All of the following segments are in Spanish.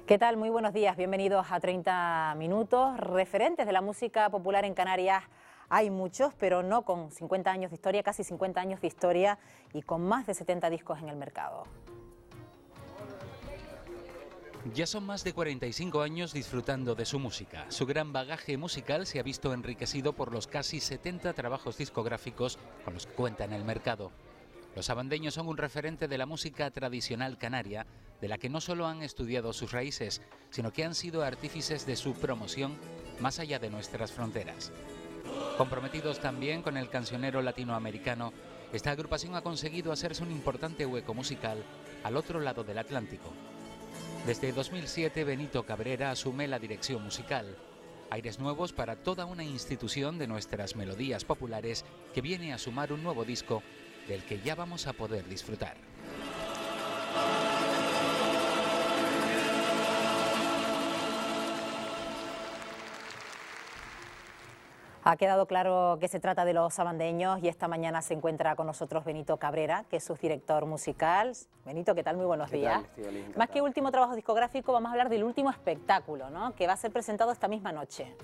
¿Qué tal? Muy buenos días, bienvenidos a 30 minutos. Referentes de la música popular en Canarias hay muchos, pero no con 50 años de historia, casi 50 años de historia y con más de 70 discos en el mercado. Ya son más de 45 años disfrutando de su música. Su gran bagaje musical se ha visto enriquecido por los casi 70 trabajos discográficos con los que cuenta en el mercado. Los sabandeños son un referente de la música tradicional canaria, de la que no solo han estudiado sus raíces, sino que han sido artífices de su promoción más allá de nuestras fronteras. Comprometidos también con el cancionero latinoamericano, esta agrupación ha conseguido hacerse un importante hueco musical al otro lado del Atlántico. Desde 2007, Benito Cabrera asume la dirección musical. Aires nuevos para toda una institución de nuestras melodías populares que viene a sumar un nuevo disco del que ya vamos a poder disfrutar. Ha quedado claro que se trata de los sabandeños y esta mañana se encuentra con nosotros Benito Cabrera, que es su director musical. Benito, ¿qué tal? Muy buenos días. Más que último trabajo discográfico, vamos a hablar del último espectáculo, ¿no?, que va a ser presentado esta misma noche.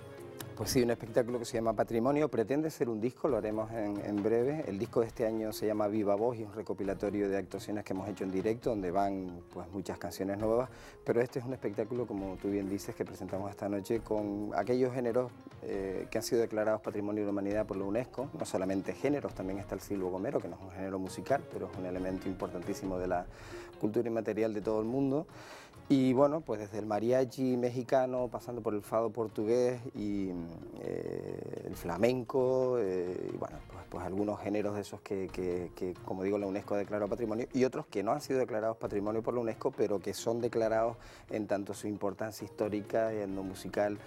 Pues sí, un espectáculo que se llama Patrimonio, pretende ser un disco, lo haremos en breve. El disco de este año se llama Viva Voz y es un recopilatorio de actuaciones que hemos hecho en directo, donde van pues muchas canciones nuevas, pero este es un espectáculo, como tú bien dices, que presentamos esta noche con aquellos géneros que han sido declarados Patrimonio de la Humanidad por la UNESCO, no solamente géneros, también está el silbo gomero, que no es un género musical, pero es un elemento importantísimo de la cultura inmaterial de todo el mundo. Y bueno, pues desde el mariachi mexicano, pasando por el fado portugués y el flamenco, y bueno, pues algunos géneros de esos que, como digo, la UNESCO ha declarado patrimonio, y otros que no han sido declarados patrimonio por la UNESCO, pero que son declarados en tanto su importancia histórica y en lo musical,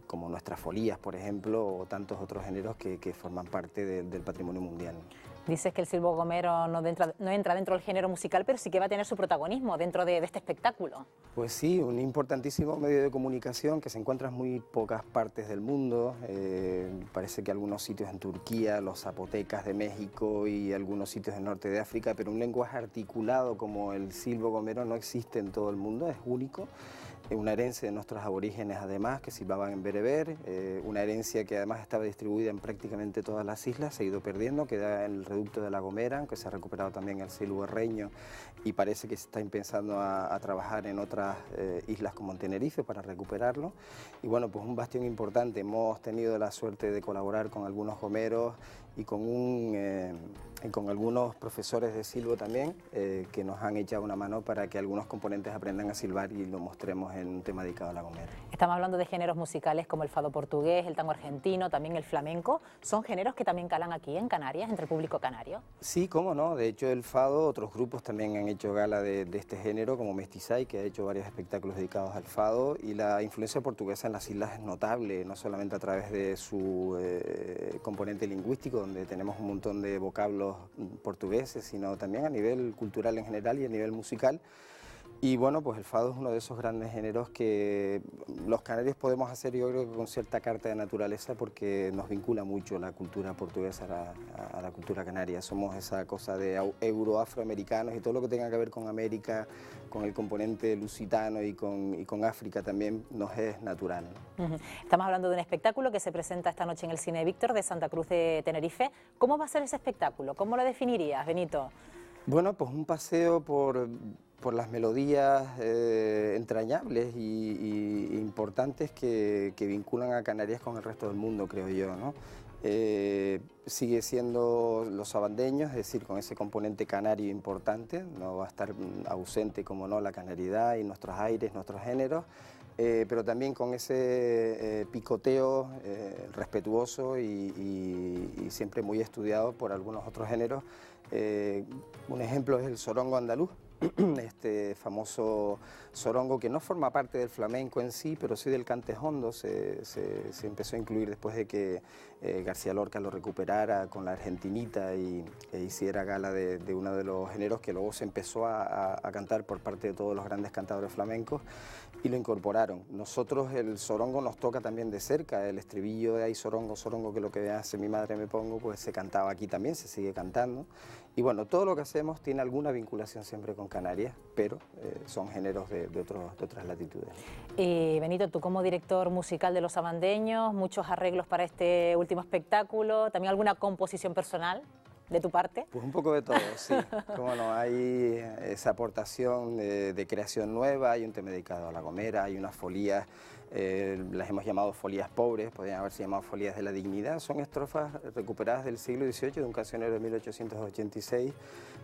como nuestras folías, por ejemplo, o tantos otros géneros que forman parte del patrimonio mundial. Dices que el silbo gomero no entra dentro del género musical, pero sí que va a tener su protagonismo dentro de este espectáculo. Pues sí, un importantísimo medio de comunicación que se encuentra en muy pocas partes del mundo. Parece que algunos sitios en Turquía, los zapotecas de México y algunos sitios del norte de África, pero un lenguaje articulado como el silbo gomero no existe en todo el mundo, es único. Una herencia de nuestros aborígenes además, que silbaban en bereber, una herencia que además estaba distribuida en prácticamente todas las islas, se ha ido perdiendo, queda en el reducto de La Gomera, aunque se ha recuperado también el silbo herreño y parece que se está empezando a trabajar en otras islas como en Tenerife para recuperarlo. Y bueno, pues un bastión importante, hemos tenido la suerte de colaborar con algunos gomeros y con algunos profesores de silbo también, que nos han echado una mano para que algunos componentes aprendan a silbar y lo mostremos en un tema dedicado a La Gomera. Estamos hablando de géneros musicales como el fado portugués, el tango argentino, también el flamenco. ¿Son géneros que también calan aquí en Canarias, entre el público canario? Sí, cómo no. De hecho, el fado, otros grupos también han hecho gala de este género, como Mestizay, que ha hecho varios espectáculos dedicados al fado, y la influencia portuguesa en las islas es notable, no solamente a través de su componente lingüístico, donde tenemos un montón de vocablos portugueses, sino también a nivel cultural en general y a nivel musical. Y bueno, pues el fado es uno de esos grandes géneros que los canarios podemos hacer, yo creo que con cierta carta de naturaleza, porque nos vincula mucho la cultura portuguesa a la cultura canaria. Somos esa cosa de euroafroamericanos y todo lo que tenga que ver con América, con el componente lusitano y con África también nos es natural, ¿no? Estamos hablando de un espectáculo que se presenta esta noche en el Cine Víctor de Santa Cruz de Tenerife. ¿Cómo va a ser ese espectáculo? ¿Cómo lo definirías, Benito? Bueno, pues un paseo por las melodías entrañables y importantes que vinculan a Canarias con el resto del mundo, creo yo, ¿no? Sigue siendo los sabandeños, es decir, con ese componente canario importante, no va a estar ausente, como no, la canariedad y nuestros aires, nuestros géneros, pero también con ese picoteo respetuoso y siempre muy estudiado por algunos otros géneros. Un ejemplo es el sorongo andaluz, este famoso sorongo que no forma parte del flamenco en sí, pero sí del cante hondo, se empezó a incluir después de que García Lorca lo recuperara con la argentinita e hiciera gala de uno de los géneros que luego se empezó a cantar por parte de todos los grandes cantadores flamencos y lo incorporaron. Nosotros el sorongo nos toca también de cerca, el estribillo de "Ay sorongo, sorongo, que lo que hace mi madre me pongo", pues se cantaba aquí también, se sigue cantando. Y bueno, todo lo que hacemos tiene alguna vinculación siempre con Canarias, pero son géneros de otras latitudes. Y Benito, tú como director musical de Los Sabandeños, muchos arreglos para este último espectáculo, ¿también alguna composición personal de tu parte? Pues un poco de todo, sí. Como no, hay esa aportación de creación nueva, hay un tema dedicado a La Gomera, hay unas folías, las hemos llamado folías pobres, podrían haberse llamado folías de la dignidad, son estrofas recuperadas del siglo XVIII, de un cancionero de 1886,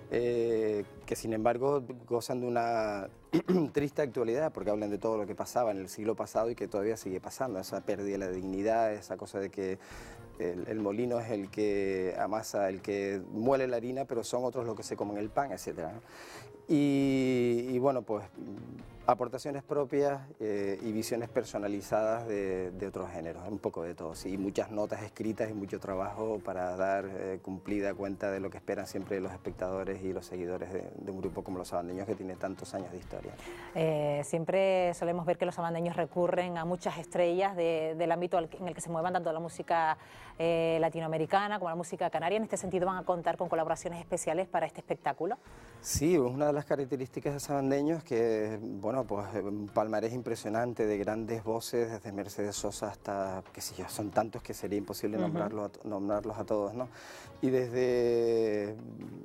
que sin embargo gozan de una triste actualidad, porque hablan de todo lo que pasaba en el siglo pasado y que todavía sigue pasando, esa pérdida de la dignidad, esa cosa de que el molino es el que amasa, el que muele la harina, pero son otros los que se comen el pan, etc. Y bueno, pues aportaciones propias y visiones personalizadas de otros géneros, un poco de todo, sí, muchas notas escritas y mucho trabajo para dar cumplida cuenta de lo que esperan siempre los espectadores y los seguidores de un grupo como Los Sabandeños, que tiene tantos años de historia. Siempre solemos ver que Los Sabandeños recurren a muchas estrellas del ámbito en el que se muevan tanto la música latinoamericana como la música canaria. En este sentido, ¿van a contar con colaboraciones especiales para este espectáculo? Sí, es una de las características de Sabandeños que, bueno, pues un palmarés impresionante de grandes voces, desde Mercedes Sosa hasta, qué sé yo, son tantos que sería imposible nombrarlos a todos, ¿no? Y desde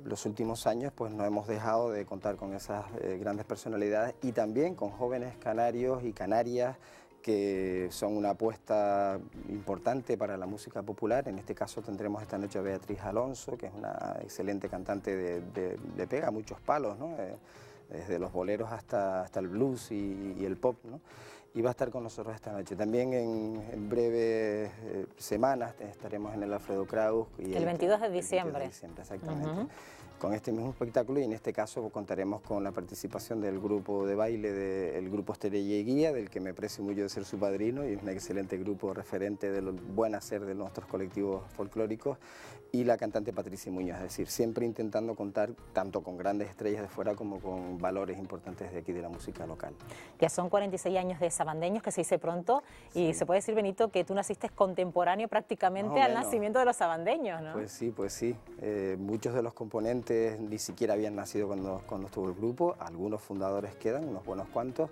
los últimos años, pues no hemos dejado de contar con esas grandes personalidades y también con jóvenes canarios y canarias que son una apuesta importante para la música popular. En este caso tendremos esta noche a Beatriz Alonso, que es una excelente cantante, le pega muchos palos, ¿no? Desde los boleros hasta el blues y el pop, ¿no? Y va a estar con nosotros esta noche. También en breves semanas estaremos en el Alfredo Kraus. Y el 22 de diciembre. El 22 de diciembre, exactamente. Con este mismo espectáculo, y en este caso contaremos con la participación del grupo de baile del grupo Estrella y Guía, del que me aprecio mucho de ser su padrino, y es un excelente grupo referente del buen hacer de nuestros colectivos folclóricos, y la cantante Patricia Muñoz, es decir, siempre intentando contar tanto con grandes estrellas de fuera como con valores importantes de aquí de la música local. Ya son 46 años de Sabandeños, que se dice pronto, y sí. Se puede decir, Benito, que tú naciste contemporáneo prácticamente al nacimiento de los Sabandeños, ¿no? Pues sí. Muchos de los componentes ni siquiera habían nacido cuando estuvo el grupo, algunos fundadores quedan, unos buenos cuantos,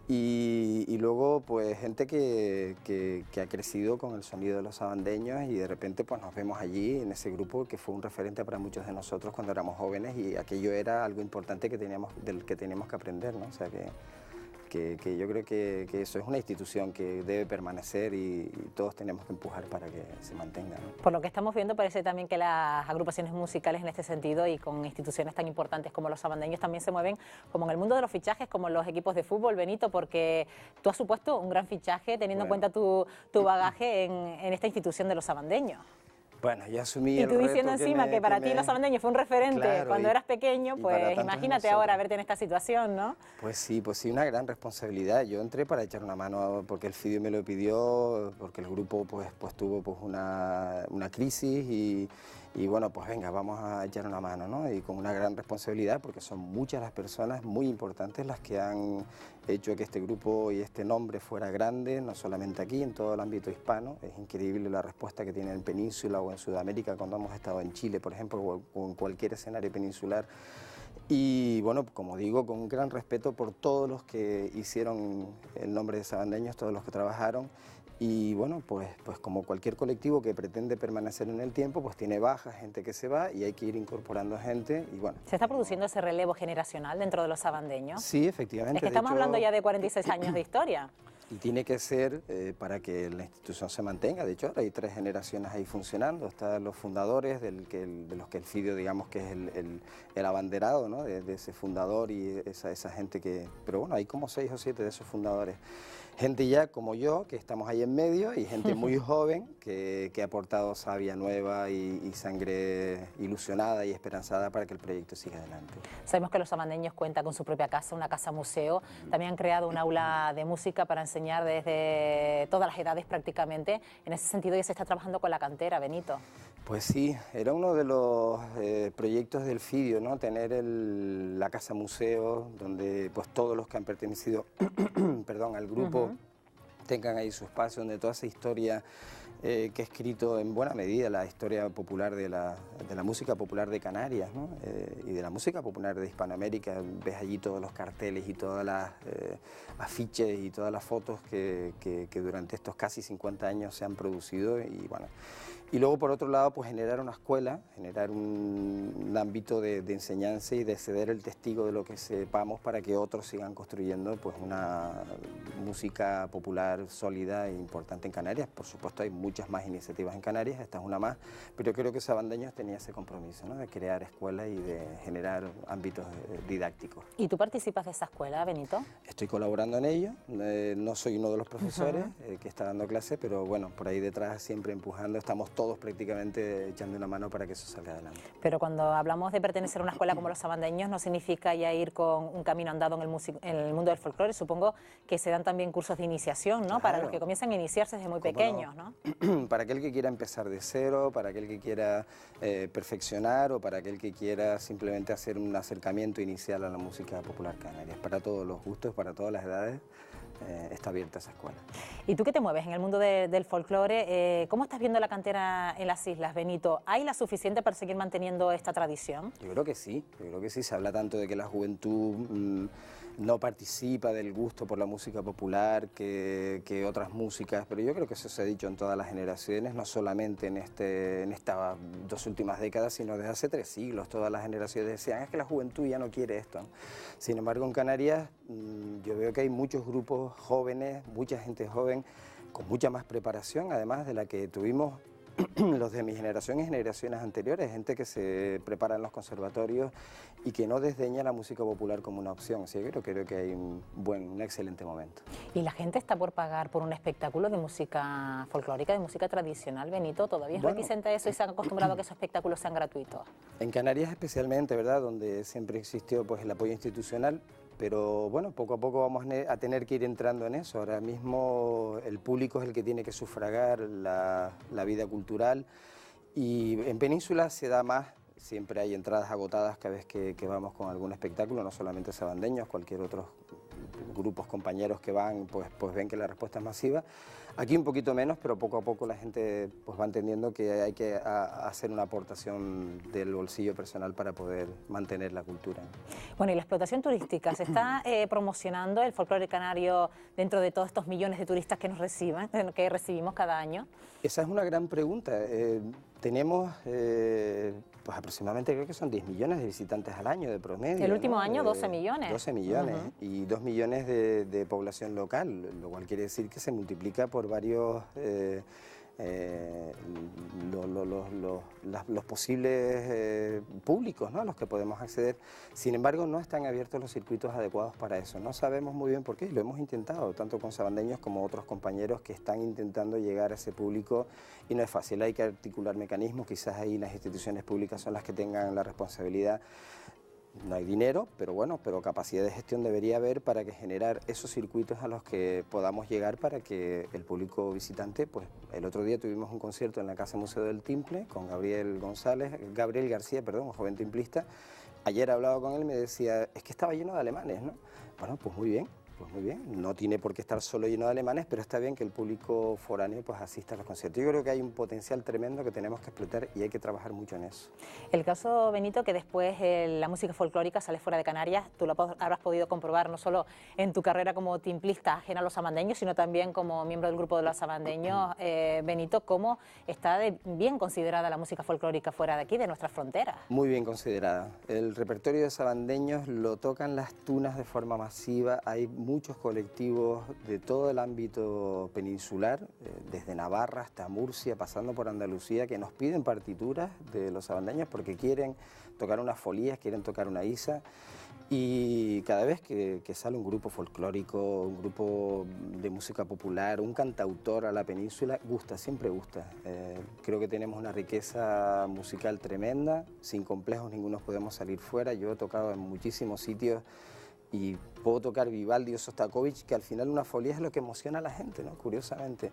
y luego pues gente que ha crecido con el sonido de los sabandeños, y de repente pues nos vemos allí en ese grupo que fue un referente para muchos de nosotros cuando éramos jóvenes, y aquello era algo importante del que teníamos que aprender, ¿no? O sea que yo creo que eso es una institución que debe permanecer y todos tenemos que empujar para que se mantenga, ¿no? Por lo que estamos viendo, parece también que las agrupaciones musicales en este sentido y con instituciones tan importantes como los Sabandeños también se mueven como en el mundo de los fichajes, como los equipos de fútbol, Benito, porque tú has supuesto un gran fichaje teniendo en cuenta tu bagaje en esta institución de los Sabandeños. Bueno, yo asumí y tú diciendo encima que para ti Los Sabandeños fue un referente, claro, cuando eras pequeño, pues imagínate ahora verte en esta situación, ¿no? Pues sí, una gran responsabilidad. Yo entré para echar una mano porque el FIDIO me lo pidió, porque el grupo pues tuvo pues una crisis y bueno, pues venga, vamos a echar una mano, ¿no? Y con una gran responsabilidad, porque son muchas las personas muy importantes las que han hecho que este grupo y este nombre fuera grande, no solamente aquí, en todo el ámbito hispano. Es increíble la respuesta que tiene en Península o en Sudamérica cuando hemos estado en Chile, por ejemplo, o en cualquier escenario peninsular. Y bueno, como digo, con un gran respeto por todos los que hicieron el nombre de Sabandeños, todos los que trabajaron. Y bueno, pues como cualquier colectivo que pretende permanecer en el tiempo, pues tiene bajas, gente que se va y hay que ir incorporando gente y bueno. ¿Se está produciendo ese relevo generacional dentro de los Sabandeños? Sí, efectivamente. Es que estamos hablando ya de 46 años de historia. Y tiene que ser para que la institución se mantenga. De hecho, ahora hay 3 generaciones ahí funcionando. Están los fundadores, de los que el FIDIO, digamos, que es el abanderado, ¿no? de ese fundador y esa gente que... Pero bueno, hay como 6 o 7 de esos fundadores. Gente ya como yo, que estamos ahí en medio, y gente muy joven que ha aportado savia nueva y sangre ilusionada y esperanzada para que el proyecto siga adelante. Sabemos que los sabandeños cuentan con su propia casa, una casa museo. También han creado un aula de música para enseñar desde todas las edades prácticamente. En ese sentido ya se está trabajando con la cantera, Benito. Pues sí, era uno de los proyectos del FIDIO, ¿no? Tener la casa museo donde pues todos los que han pertenecido perdón, al grupo tengan ahí su espacio, donde toda esa historia que he escrito en buena medida, la historia popular de la música popular de Canarias, ¿no? Y de la música popular de Hispanoamérica. Ves allí todos los carteles y todas las afiches y todas las fotos que durante estos casi 50 años se han producido. Y bueno, y luego por otro lado, pues generar una escuela, generar un ámbito de enseñanza y de ceder el testigo de lo que sepamos para que otros sigan construyendo pues una música popular sólida e importante en Canarias. Por supuesto hay muchas más iniciativas en Canarias, esta es una más, pero creo que Sabandeños tenía ese compromiso, ¿no? De crear escuelas y de generar ámbitos didácticos. ¿Y tú participas de esa escuela, Benito? Estoy colaborando en ello, no soy uno de los profesores que está dando clase, pero bueno, por ahí detrás siempre empujando, estamos todos prácticamente echando una mano para que eso salga adelante. Pero cuando hablamos de pertenecer a una escuela como los Sabandeños, no significa ya ir con un camino andado en el mundo del folclore. Supongo que se dan también cursos de iniciación, ¿no? Claro. Para los que comienzan a iniciarse desde muy pequeños, ¿no? Para aquel que quiera empezar de cero, para aquel que quiera perfeccionar o para aquel que quiera simplemente hacer un acercamiento inicial a la música popular canaria. Para todos los gustos, para todas las edades. Está abierta esa escuela. ¿Y tú que te mueves en el mundo del folclore? ¿Cómo estás viendo la cantera en las islas, Benito? ¿Hay la suficiente para seguir manteniendo esta tradición? Yo creo que sí, se habla tanto de que la juventud no participa del gusto por la música popular que otras músicas, pero yo creo que eso se ha dicho en todas las generaciones, no solamente en estas 2 últimas décadas, sino desde hace 3 siglos. Todas las generaciones decían, es que la juventud ya no quiere esto, ¿no? Sin embargo, en Canarias yo veo que hay muchos grupos jóvenes, mucha gente joven, con mucha más preparación, además de la que tuvimos los de mi generación y generaciones anteriores, gente que se prepara en los conservatorios y que no desdeña la música popular como una opción. Así que creo que hay un excelente momento. ¿Y la gente está por pagar por un espectáculo de música folclórica, de música tradicional, Benito? ¿Todavía es reticente a eso y se han acostumbrado a que esos espectáculos sean gratuitos? En Canarias especialmente, ¿verdad?, donde siempre existió pues el apoyo institucional. Pero bueno, poco a poco vamos a tener que ir entrando en eso. Ahora mismo el público es el que tiene que sufragar la vida cultural y en Península se da más, siempre hay entradas agotadas cada vez que vamos con algún espectáculo, no solamente Sabandeños, cualquier otro grupos, compañeros que van, pues ven que la respuesta es masiva. Aquí un poquito menos, pero poco a poco la gente pues va entendiendo que hay que hacer una aportación del bolsillo personal para poder mantener la cultura. Bueno, y la explotación turística, ¿se está promocionando el folclore canario dentro de todos estos millones de turistas que que recibimos cada año? Esa es una gran pregunta. Tenemos pues aproximadamente, creo que son 10 millones de visitantes al año de promedio. El último año 12 millones. 12 millones y 2 millones de población local, lo cual quiere decir que se multiplica por varios los posibles públicos, ¿no?, a los que podemos acceder. Sin embargo, no están abiertos los circuitos adecuados para eso. No sabemos muy bien por qué, lo hemos intentado, tanto con Sabandeños como otros compañeros que están intentando llegar a ese público y no es fácil, hay que articular mecanismos, quizás ahí las instituciones públicas son las que tengan la responsabilidad. No hay dinero, pero bueno, capacidad de gestión debería haber para que generar esos circuitos a los que podamos llegar para que el público visitante, pues el otro día tuvimos un concierto en la Casa Museo del Timple con Gabriel García, un joven timplista. Ayer hablaba con él y me decía, es que estaba lleno de alemanes, ¿no? Bueno, pues muy bien. No tiene por qué estar solo lleno de alemanes, pero está bien que el público foráneo pues asista a los conciertos. Yo creo que hay un potencial tremendo que tenemos que explotar y hay que trabajar mucho en eso. El caso, Benito, que después la música folclórica sale fuera de Canarias, tú lo habrás podido comprobar no solo en tu carrera como timplista ajena a los sabandeños, sino también como miembro del grupo de los sabandeños. Benito, ¿cómo está bien considerada la música folclórica fuera de aquí, de nuestras fronteras? Muy bien considerada. El repertorio de sabandeños lo tocan las tunas de forma masiva. Hay muchos colectivos de todo el ámbito peninsular, desde Navarra hasta Murcia, pasando por Andalucía, que nos piden partituras de los sabandeños porque quieren tocar unas folías, quieren tocar una isa. Y cada vez que sale un grupo folclórico, un grupo de música popular, un cantautor a la península, gusta, siempre gusta. Creo que tenemos una riqueza musical tremenda, sin complejos ninguno podemos salir fuera. Yo he tocado en muchísimos sitios y puedo tocar Vivaldi o Sostakovich, que al final una folía es lo que emociona a la gente, ¿no?, curiosamente.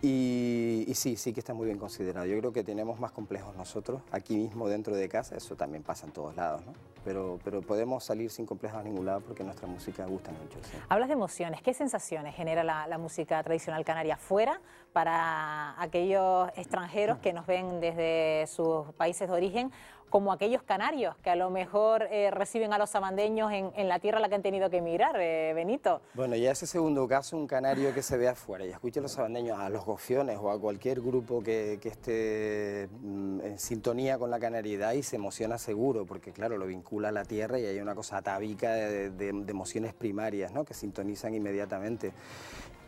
Y sí que está muy bien considerado. Yo creo que tenemos más complejos nosotros, aquí mismo dentro de casa, eso también pasa en todos lados, ¿no? Pero podemos salir sin complejos a ningún lado porque nuestra música gusta mucho. ¿Sí? Hablas de emociones, ¿qué sensaciones genera la música tradicional canaria fuera para aquellos extranjeros que nos ven desde sus países de origen, como aquellos canarios que a lo mejor reciben a los sabandeños en la tierra a la que han tenido que emigrar, Benito? Bueno, ya ese segundo caso, un canario que se ve afuera y escuche a los sabandeños, a los gofiones o a cualquier grupo que esté en sintonía con la canariedad y se emociona seguro, porque claro, lo vincula a la tierra y hay una cosa atávica de emociones primarias, ¿no? Que sintonizan inmediatamente.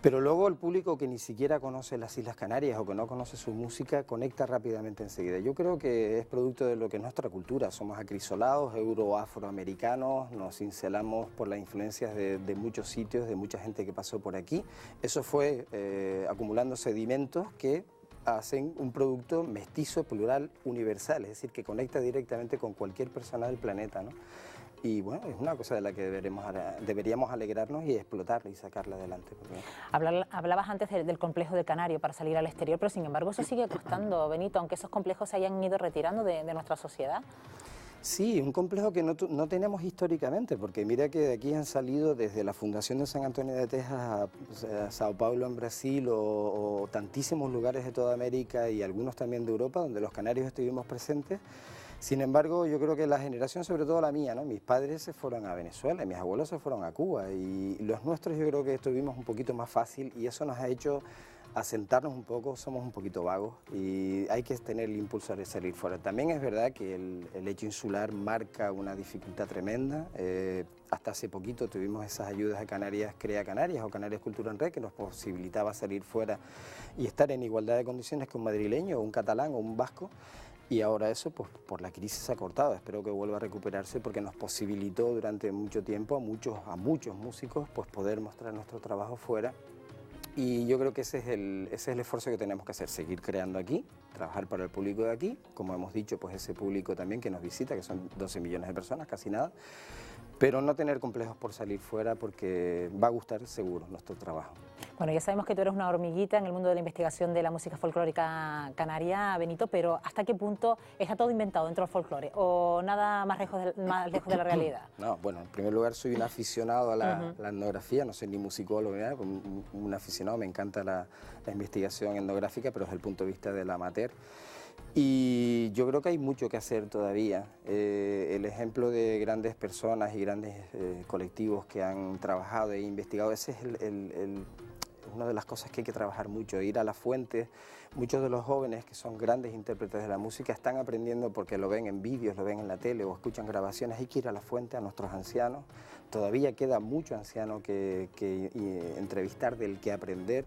Pero luego el público que ni siquiera conoce las Islas Canarias o que no conoce su música conecta rápidamente enseguida. Yo creo que es producto de lo que es nuestra cultura. Somos acrisolados, euro-afroamericanos, nos cincelamos por las influencias de muchos sitios, de mucha gente que pasó por aquí. Eso fue acumulando sedimentos que hacen un producto mestizo, plural, universal, es decir, que conecta directamente con cualquier persona del planeta, ¿no? Y bueno, es una cosa de la que deberíamos alegrarnos y explotarla y sacarla adelante. Porque... Hablabas antes del complejo del canario para salir al exterior, pero sin embargo eso sigue costando, Benito, aunque esos complejos se hayan ido retirando de nuestra sociedad. Sí, un complejo que no tenemos históricamente, porque mira que de aquí han salido desde la Fundación de San Antonio de Texas a Sao Paulo en Brasil o tantísimos lugares de toda América y algunos también de Europa donde los canarios estuvimos presentes. Sin embargo, yo creo que la generación, sobre todo la mía, ¿no? Mis padres se fueron a Venezuela, mis abuelos se fueron a Cuba y los nuestros yo creo que estuvimos un poquito más fácil y eso nos ha hecho asentarnos un poco, somos un poquito vagos y hay que tener el impulso de salir fuera. También es verdad que el hecho insular marca una dificultad tremenda. Hasta hace poquito tuvimos esas ayudas a Canarias, Crea Canarias o Canarias Cultura en Red, que nos posibilitaba salir fuera y estar en igualdad de condiciones que un madrileño o un catalán o un vasco. Y ahora eso, pues por la crisis se ha cortado, espero que vuelva a recuperarse porque nos posibilitó durante mucho tiempo a muchos músicos pues poder mostrar nuestro trabajo fuera. Y yo creo que ese es el esfuerzo que tenemos que hacer, seguir creando aquí, trabajar para el público de aquí, como hemos dicho, pues ese público también que nos visita, que son 12 millones de personas, casi nada, pero no tener complejos por salir fuera porque va a gustar seguro nuestro trabajo. Bueno, ya sabemos que tú eres una hormiguita en el mundo de la investigación de la música folclórica canaria, Benito, pero ¿hasta qué punto está todo inventado dentro del folclore o nada más lejos de la realidad? No, bueno, en primer lugar soy un aficionado a la etnografía, no soy ni musicólogo ni nada, un aficionado, me encanta la investigación etnográfica, pero desde el punto de vista del amateur. Y yo creo que hay mucho que hacer todavía. El ejemplo de grandes personas y grandes colectivos que han trabajado e investigado, ese es una de las cosas que hay que trabajar mucho, ir a la fuente. Muchos de los jóvenes que son grandes intérpretes de la música están aprendiendo porque lo ven en vídeos, lo ven en la tele o escuchan grabaciones. Hay que ir a la fuente, a nuestros ancianos. Todavía queda mucho anciano que entrevistar, del que aprender.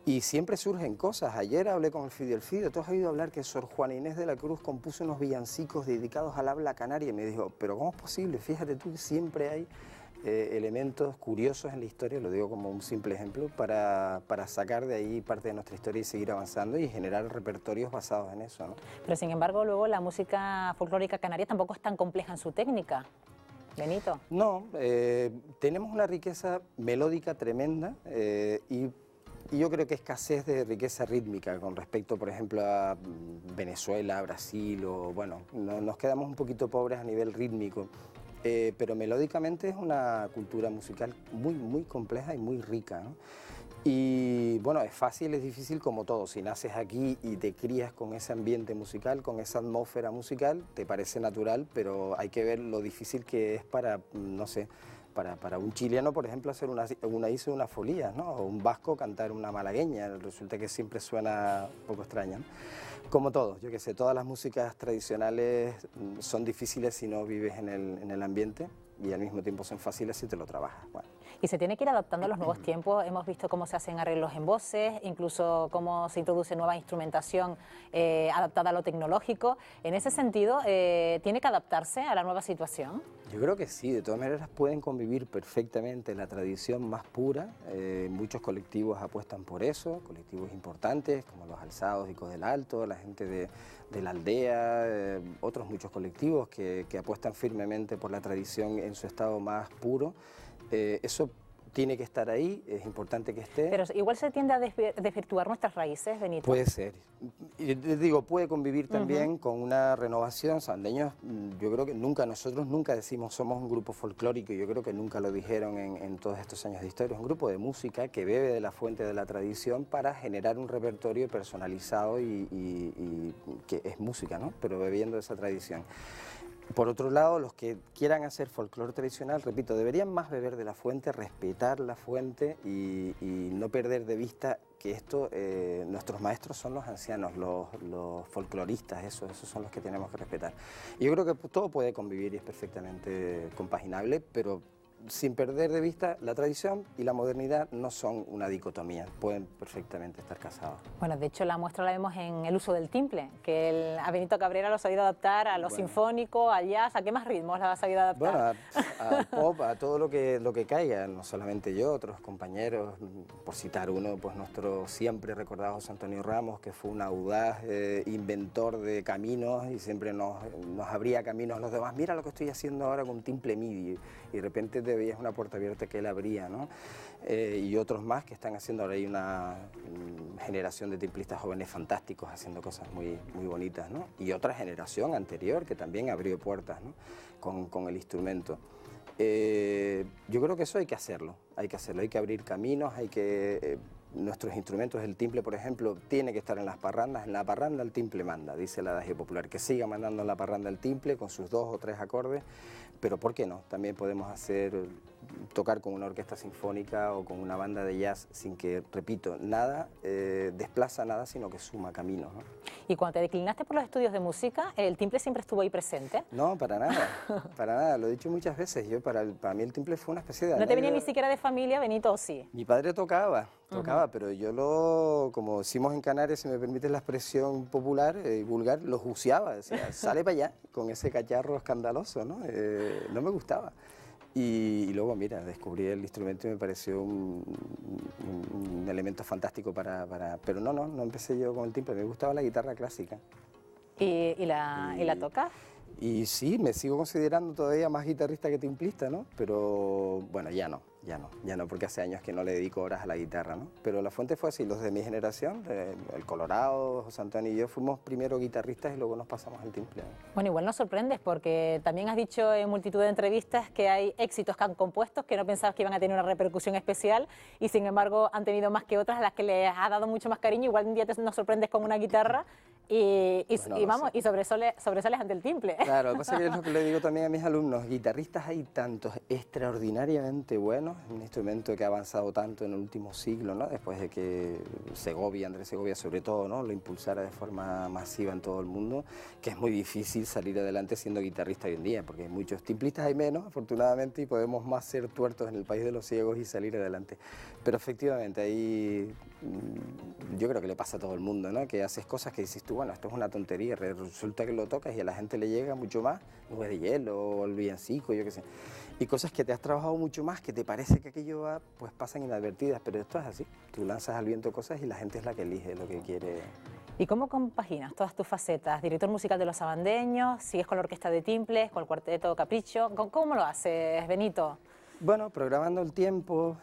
Y siempre surgen cosas. Ayer hablé con el Fidio. ¿Tú has oído hablar que Sor Juana Inés de la Cruz compuso unos villancicos dedicados al habla canaria? Y me dijo, ¿pero cómo es posible? Fíjate tú que siempre hay elementos curiosos en la historia, lo digo como un simple ejemplo, para sacar de ahí parte de nuestra historia y seguir avanzando y generar repertorios basados en eso, ¿no? Pero sin embargo, luego la música folclórica canaria tampoco es tan compleja en su técnica. Benito. No, tenemos una riqueza melódica tremenda y yo creo que escasez de riqueza rítmica con respecto, por ejemplo, a Venezuela, Brasil o bueno, nos quedamos un poquito pobres a nivel rítmico. Pero melódicamente es una cultura musical muy compleja y muy rica, ¿no? Y bueno, es fácil, es difícil como todo. Si naces aquí y te crías con ese ambiente musical, con esa atmósfera musical, te parece natural, pero hay que ver lo difícil que es para, no sé, para un chileno, por ejemplo, hacer una folía, ¿no? O un vasco cantar una malagueña, resulta que siempre suena un poco extraña, ¿no? Como todo, yo qué sé, todas las músicas tradicionales son difíciles si no vives en el ambiente y al mismo tiempo son fáciles si te lo trabajas. Bueno. Y se tiene que ir adaptando a los nuevos tiempos. Hemos visto cómo se hacen arreglos en voces, incluso cómo se introduce nueva instrumentación adaptada a lo tecnológico. En ese sentido, ¿tiene que adaptarse a la nueva situación? Yo creo que sí, de todas maneras pueden convivir perfectamente la tradición más pura. Muchos colectivos apuestan por eso, colectivos importantes como los Alzados, Hijos del Alto, la gente de la aldea, otros muchos colectivos que apuestan firmemente por la tradición en su estado más puro. Eso tiene que estar ahí, es importante que esté. Pero igual se tiende a desvirtuar nuestras raíces, Benito. Puede ser. Y te digo, puede convivir también con una renovación. Sabandeños, yo creo que nosotros nunca decimos somos un grupo folclórico, yo creo que nunca lo dijeron en todos estos años de historia. Es un grupo de música que bebe de la fuente de la tradición para generar un repertorio personalizado y que es música, ¿no? Pero bebiendo de esa tradición. Por otro lado, los que quieran hacer folclore tradicional, repito, deberían más beber de la fuente, respetar la fuente y no perder de vista que esto, nuestros maestros son los ancianos, los folcloristas, esos son los que tenemos que respetar. Y yo creo que todo puede convivir y es perfectamente compaginable, pero sin perder de vista la tradición y la modernidad no son una dicotomía, pueden perfectamente estar casados. Bueno, de hecho la muestra la vemos en el uso del timple, que a Benito Cabrera lo ha sabido adaptar a lo sinfónico, al jazz. ¿A qué más ritmos la ha sabido adaptar? Bueno, al pop, a todo lo que caiga, no solamente yo, otros compañeros, por citar uno, pues nuestro siempre recordado José Antonio Ramos, que fue un audaz inventor de caminos y siempre nos abría caminos a los demás. Mira lo que estoy haciendo ahora con timple MIDI, y de repente te veías una puerta abierta que él abría, ¿no? Y otros más que están haciendo, ahora hay una generación de timplistas jóvenes fantásticos haciendo cosas muy bonitas, ¿no? Y otra generación anterior que también abrió puertas, ¿no? con el instrumento. Yo creo que eso hay que hacerlo, hay que abrir caminos, nuestros instrumentos, el timple, por ejemplo, tiene que estar en las parrandas. En la parranda el timple manda, dice el adagio popular, que siga mandando en la parranda el timple con sus 2 o 3 acordes, pero ¿por qué no? También podemos tocar con una orquesta sinfónica o con una banda de jazz sin que, repito, nada desplaza nada, sino que suma caminos, ¿no? ¿Y cuando te declinaste por los estudios de música, el timple siempre estuvo ahí presente? No, para nada, lo he dicho muchas veces. Para mí el timple fue una especie de... ¿No te venía ni siquiera de familia, Benito, o sí? Mi padre tocaba, pero yo como decimos en Canarias, si me permite la expresión popular y vulgar, lo juiciaba, decía, sale para allá, con ese cacharro escandaloso, ¿no? No me gustaba. Y luego, mira, descubrí el instrumento y me pareció un elemento fantástico pero no empecé yo con el timple, me gustaba la guitarra clásica. ¿Y la tocas? Y sí, me sigo considerando todavía más guitarrista que timplista, ¿no? Pero bueno, ya no, porque hace años que no le dedico horas a la guitarra, ¿no? Pero la fuente fue así, los de mi generación, el Colorado, José Antonio y yo, fuimos primero guitarristas y luego nos pasamos al timple, ¿no? Bueno, igual nos sorprendes porque también has dicho en multitud de entrevistas que hay éxitos que han compuesto que no pensabas que iban a tener una repercusión especial y sin embargo han tenido más que otras a las que les ha dado mucho más cariño. Igual un día nos sorprendes con una guitarra y sobresales ante el timple. Claro, lo que pasa es que es lo que le digo también a mis alumnos, guitarristas hay tantos extraordinariamente buenos, un instrumento que ha avanzado tanto en el último siglo, ¿no? Después de que Andrés Segovia sobre todo, ¿no? Lo impulsara de forma masiva en todo el mundo, que es muy difícil salir adelante siendo guitarrista hoy en día, porque hay muchos timplistas, hay menos, afortunadamente, y podemos más ser tuertos en el país de los ciegos y salir adelante. Pero efectivamente, ahí yo creo que le pasa a todo el mundo, ¿no? Que haces cosas que dices tú, bueno, esto es una tontería, resulta que lo tocas y a la gente le llega mucho más, Nubes de Hielo, o el villancico, yo qué sé. Y cosas que te has trabajado mucho más, que te parece que aquello va, pues pasan inadvertidas, pero esto es así. Tú lanzas al viento cosas y la gente es la que elige lo que quiere. ¿Y cómo compaginas todas tus facetas? Director musical de Los Sabandeños, sigues con la orquesta de timples, con el cuarteto Capricho. ¿Cómo lo haces, Benito? Bueno, programando el tiempo,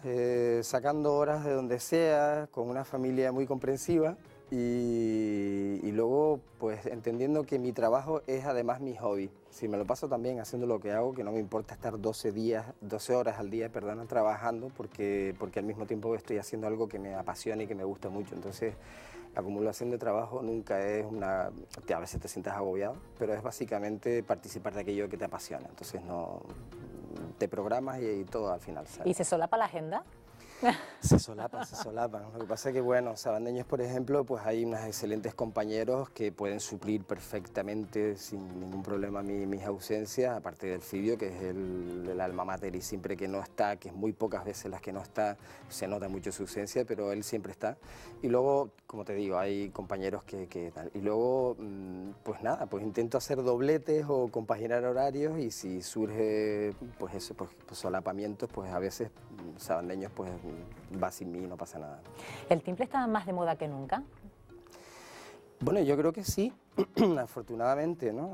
sacando horas de donde sea, con una familia muy comprensiva y luego pues entendiendo que mi trabajo es además mi hobby. Si me lo paso también haciendo lo que hago, que no me importa estar 12 horas al día, trabajando, porque al mismo tiempo estoy haciendo algo que me apasiona y que me gusta mucho. Entonces, la acumulación de trabajo nunca es a veces te sientes agobiado, pero es básicamente participar de aquello que te apasiona. Entonces no te programas y todo al final sale. ¿Y se solapa la agenda? Se solapan. Lo que pasa es que, bueno, Sabandeños, por ejemplo, pues hay unos excelentes compañeros que pueden suplir perfectamente, sin ningún problema, mis ausencias, aparte del Fidio, que es el alma mater y siempre que no está, que es muy pocas veces las que no está, se nota mucho su ausencia, pero él siempre está. Y luego, como te digo, hay compañeros que tal. Y luego, pues nada, pues intento hacer dobletes o compaginar horarios y si surge, pues eso, pues solapamientos, pues a veces Sabandeños, pues va sin mí, no pasa nada. ¿El timple está más de moda que nunca? Bueno, yo creo que sí, afortunadamente, ¿no?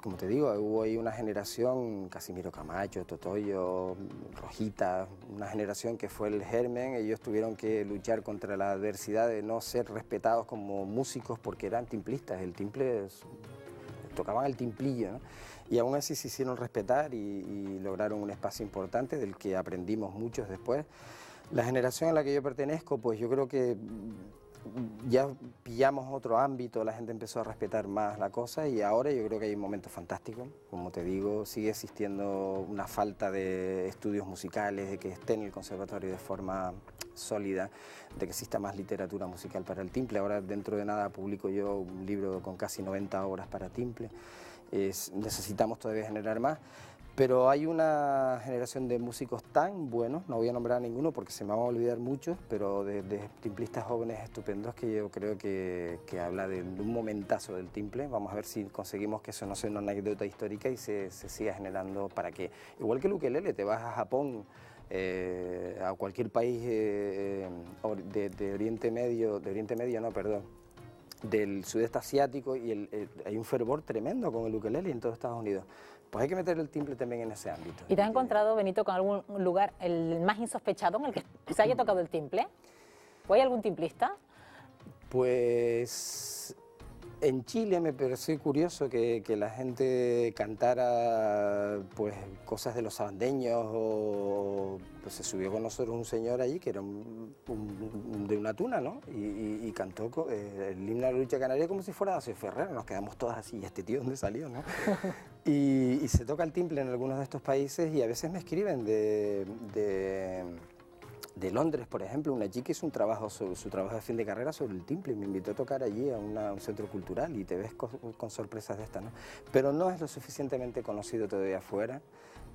como te digo, hubo ahí una generación, Casimiro Camacho, Totoyo, Rojita, una generación que fue el germen. Ellos tuvieron que luchar contra la adversidad de no ser respetados como músicos porque eran timplistas, el timple, tocaban el timplillo, ¿no? Y aún así se hicieron respetar y lograron un espacio importante del que aprendimos muchos después. La generación a la que yo pertenezco, pues yo creo que ya pillamos otro ámbito, la gente empezó a respetar más la cosa y ahora yo creo que hay un momento fantástico. Como te digo, sigue existiendo una falta de estudios musicales, de que esté en el conservatorio de forma sólida, de que exista más literatura musical para el timple. Ahora dentro de nada publico yo un libro con casi 90 obras para timple. Necesitamos todavía generar más. Pero hay una generación de músicos tan buenos, no voy a nombrar a ninguno porque se me van a olvidar muchos, pero de timplistas jóvenes estupendos que yo creo que habla de un momentazo del timple. Vamos a ver si conseguimos que eso no sea una anécdota histórica y se siga generando para que, igual que el ukelele, te vas a Japón, a cualquier país de Oriente Medio, del sudeste asiático y hay un fervor tremendo con el ukelele en todo Estados Unidos. Pues hay que meter el timple también en ese ámbito. ¿Y te has encontrado, Benito, con algún lugar el más insospechado en el que se haya tocado el timple? ¿O hay algún timplista? Pues en Chile me pareció curioso que la gente cantara pues cosas de los sabandeños o pues se subió con nosotros un señor allí que era de una tuna, ¿no? Y cantó el himno de la lucha canaria como si fuera Dacio Ferrer. Nos quedamos todas así, ¿y este tío dónde salió, no? Y se toca el timple en algunos de estos países y a veces me escriben de Londres, por ejemplo, una chica hizo su trabajo de fin de carrera sobre el timple y me invitó a tocar allí a un centro cultural y te ves con sorpresas de estas, ¿no? Pero no es lo suficientemente conocido todavía afuera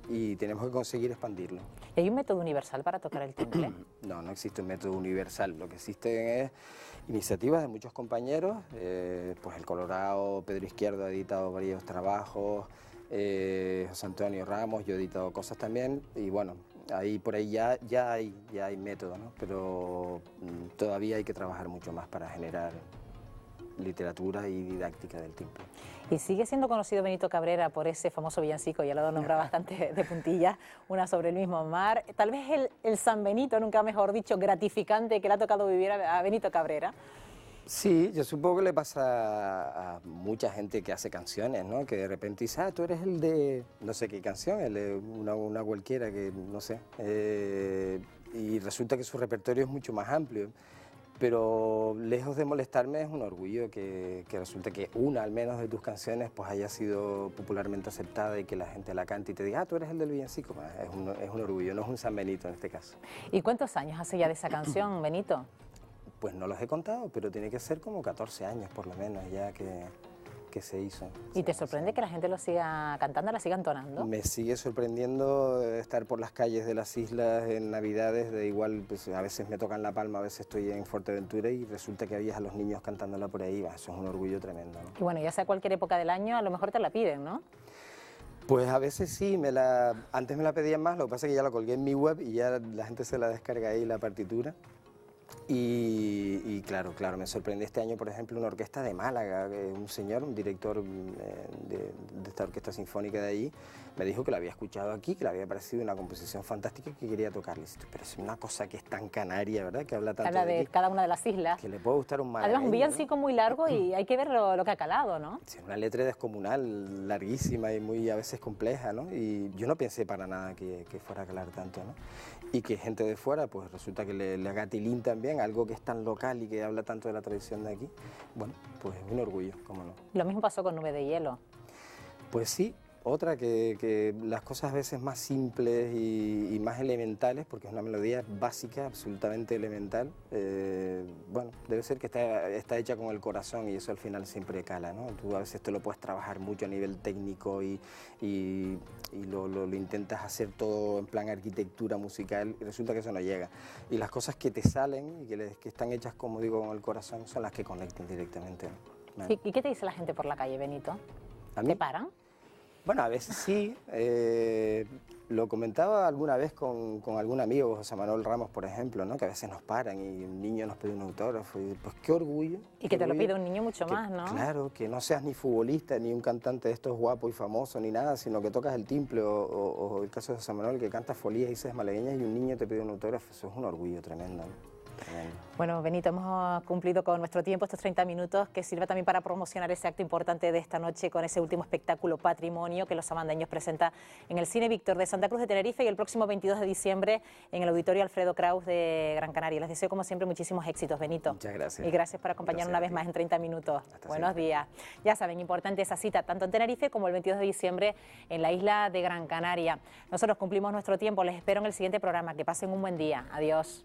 y tenemos que conseguir expandirlo. ¿Y hay un método universal para tocar el timple? No, no existe un método universal. Lo que existen es iniciativas de muchos compañeros, pues el Colorado, Pedro Izquierdo ha editado varios trabajos, José Antonio Ramos, yo he editado cosas también y bueno, ahí por ahí ya hay método, ¿no? Pero todavía hay que trabajar mucho más para generar literatura y didáctica del timple. Y sigue siendo conocido Benito Cabrera por ese famoso villancico, ya lo he nombrado bastante de puntillas, una sobre el mismo mar. Tal vez el San Benito, nunca mejor dicho, gratificante que le ha tocado vivir a Benito Cabrera. Sí, yo supongo que le pasa a mucha gente que hace canciones, ¿no? Que de repente dice, tú eres el de no sé qué canción, el de una cualquiera que no sé. Y resulta que su repertorio es mucho más amplio. Pero lejos de molestarme es un orgullo que resulta que una al menos de tus canciones pues haya sido popularmente aceptada y que la gente la cante y te diga, tú eres el del villancico. Es un orgullo, no es un San Benito en este caso. ¿Y cuántos años hace ya de esa canción, Benito? Pues no los he contado, pero tiene que ser como 14 años por lo menos ya que se hizo. ¿Y te sorprende que la gente lo siga cantando, la siga entonando? Me sigue sorprendiendo estar por las calles de las islas en Navidades, de igual, pues a veces me tocan La Palma, a veces estoy en Fuerteventura y resulta que habías a los niños cantándola por ahí, eso es un orgullo tremendo, ¿no? Y bueno, ya sea cualquier época del año, a lo mejor te la piden, ¿no? Pues a veces sí, antes me la pedían más, lo que pasa es que ya la colgué en mi web y ya la gente se la descarga ahí, la partitura. Y claro, me sorprende este año, por ejemplo, una orquesta de Málaga, un señor, un director de esta orquesta sinfónica de ahí, me dijo que la había escuchado aquí, que le había parecido una composición fantástica y que quería tocarles. Pero es una cosa que es tan canaria, ¿verdad? Que habla tanto habla de cada una de las islas. Que le puede gustar un malagueño, además, un villancico, ¿no? Muy largo y hay que ver lo que ha calado, ¿no? Sí, una letra descomunal, larguísima y muy a veces compleja, ¿no? Y yo no pensé para nada que fuera a calar tanto, ¿no? Y que gente de fuera, pues resulta que le haga tilín también, algo que es tan local y que habla tanto de la tradición de aquí. Bueno, pues es un orgullo, cómo no. Lo mismo pasó con Nube de Hielo. Pues sí, otra que las cosas a veces más simples y más elementales, porque es una melodía básica, absolutamente elemental, bueno, debe ser que está hecha con el corazón y eso al final siempre cala, ¿no? Tú a veces te lo puedes trabajar mucho a nivel técnico y lo intentas hacer todo en plan arquitectura musical y resulta que eso no llega. Y las cosas que te salen y que están hechas, como digo, con el corazón son las que conectan directamente, ¿no? ¿Y qué te dice la gente por la calle, Benito? ¿A mí? ¿Te paran? Bueno, a veces sí. Lo comentaba alguna vez con algún amigo, José Manuel Ramos, por ejemplo, ¿no? Que a veces nos paran y un niño nos pide un autógrafo. Y pues qué orgullo. Y que te lo pide un niño mucho más, ¿no? Claro, que no seas ni futbolista, ni un cantante de estos guapos y famosos, ni nada, sino que tocas el timple o el caso de José Manuel, que canta folías y dices malagueñas y un niño te pide un autógrafo. Eso es un orgullo tremendo, ¿no? Bueno, Benito, hemos cumplido con nuestro tiempo, estos 30 minutos, que sirva también para promocionar ese acto importante de esta noche con ese último espectáculo Patrimonio que los sabandeños presenta en el Cine Víctor de Santa Cruz de Tenerife y el próximo 22 de diciembre en el Auditorio Alfredo Kraus de Gran Canaria. Les deseo, como siempre, muchísimos éxitos, Benito. Muchas gracias. Y gracias por acompañarnos una vez más en 30 minutos. Buenos días. Ya saben, importante esa cita, tanto en Tenerife como el 22 de diciembre en la isla de Gran Canaria. Nosotros cumplimos nuestro tiempo, les espero en el siguiente programa. Que pasen un buen día. Adiós.